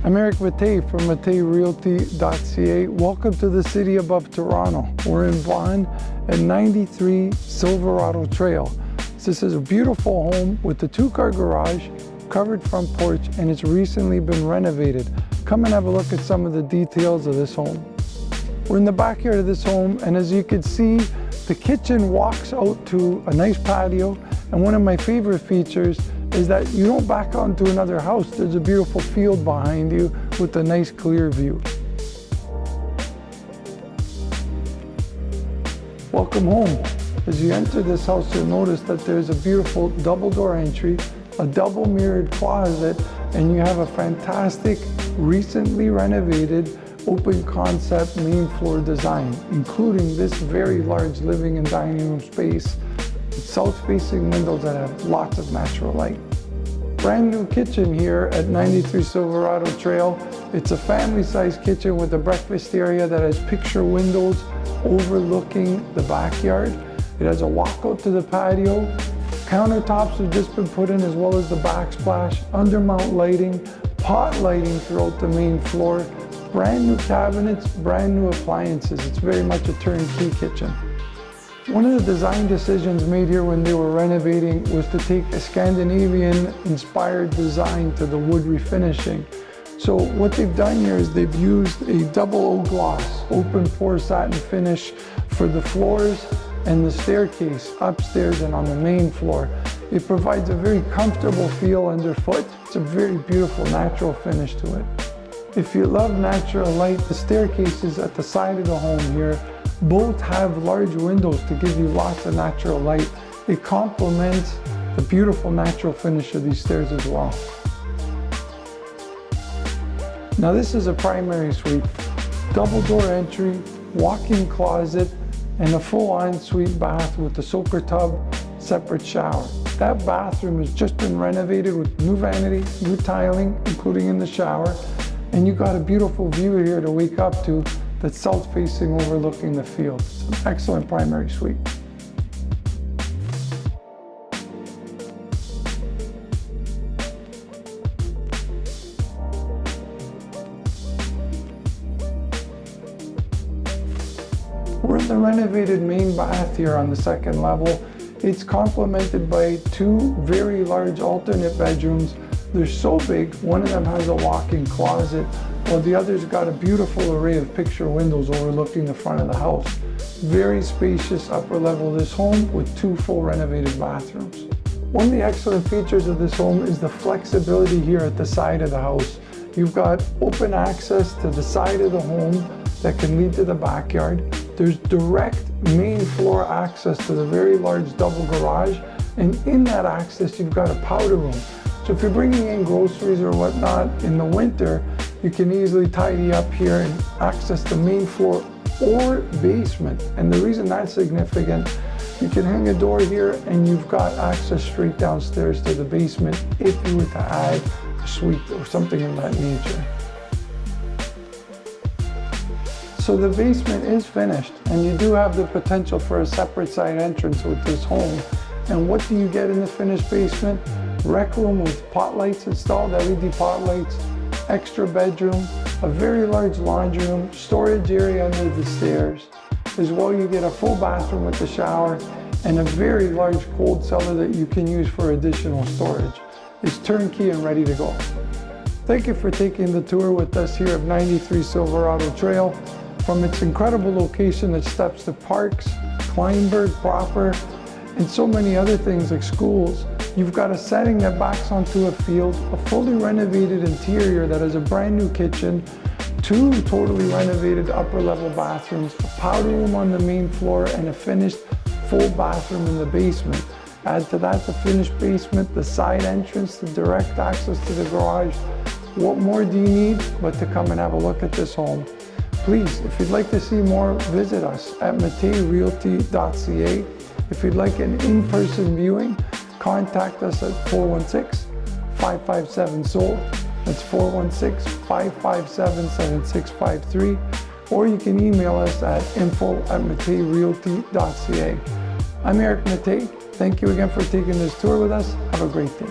I'm Mattei from matteirealty.ca. Welcome to the city above Toronto. We're in Vaughan at 93 Silverado Trail. This is a beautiful home with a 2-car garage, covered front porch, and it's recently been renovated. Come and have a look at some of the details of this home. We're in the backyard of this home, and as you can see, the kitchen walks out to a nice patio, and one of my favorite features is that you don't back onto another house. There's a beautiful field behind you with a nice clear view. Welcome home. As you enter this house, you'll notice that there's a beautiful double door entry, a double mirrored closet, and you have a fantastic, recently renovated, open concept main floor design, including this very large living and dining room space with south-facing windows that have lots of natural light. Brand new kitchen here at 93 Silverado Trail. It's a family-sized kitchen with a breakfast area that has picture windows overlooking the backyard. It has a walkout to the patio. Countertops have just been put in, as well as the backsplash, undermount lighting, pot lighting throughout the main floor, brand new cabinets, brand new appliances. It's very much a turnkey kitchen. One of the design decisions made here when they were renovating was to take a Scandinavian-inspired design to the wood refinishing. So what they've done here is they've used a double O-gloss, open pore satin finish for the floors and the staircase upstairs and on the main floor. It provides a very comfortable feel underfoot. It's a very beautiful natural finish to it. If you love natural light, the staircases at the side of the home here both have large windows to give you lots of natural light. It complements the beautiful natural finish of these stairs as well. Now this is a primary suite. Double door entry, walk-in closet, and a full ensuite bath with a soaker tub, separate shower. That bathroom has just been renovated with new vanity, new tiling, including in the shower, and you got a beautiful view here to wake up to that's south-facing overlooking the field. It's an excellent primary suite. We're in the renovated main bath here on the second level. It's complemented by 2 very large alternate bedrooms. They're so big, one of them has a walk-in closet, while the other's got a beautiful array of picture windows overlooking the front of the house. Very spacious upper level of this home with 2 full renovated bathrooms. One of the excellent features of this home is the flexibility here at the side of the house. You've got open access to the side of the home that can lead to the backyard. There's direct main floor access to the very large double garage, and in that access you've got a powder room. So if you're bringing in groceries or whatnot in the winter, you can easily tidy up here and access the main floor or basement. And the reason that's significant, you can hang a door here and you've got access straight downstairs to the basement if you were to add a suite or something of that nature. So the basement is finished, and you do have the potential for a separate side entrance with this home. And what do you get in the finished basement? Rec room with pot lights installed, LED pot lights, extra bedroom, a very large laundry room, storage area under the stairs. As well, you get a full bathroom with the shower and a very large cold cellar that you can use for additional storage. It's turnkey and ready to go. Thank you for taking the tour with us here of 93 Silverado Trail. From its incredible location that steps to parks, Kleinburg proper, and so many other things like schools, you've got a setting that backs onto a field, a fully renovated interior that has a brand new kitchen, 2 totally renovated upper level bathrooms, a powder room on the main floor, and a finished full bathroom in the basement. Add to that the finished basement, the side entrance, the direct access to the garage. What more do you need but to come and have a look at this home? Please, if you'd like to see more, visit us at matteirealty.ca. If you'd like an in-person viewing, contact us at 416-557-SOLD. That's 416-557-7653. Or you can email us at info@matteirealty.ca. I'm Mattei. Thank you again for taking this tour with us. Have a great day.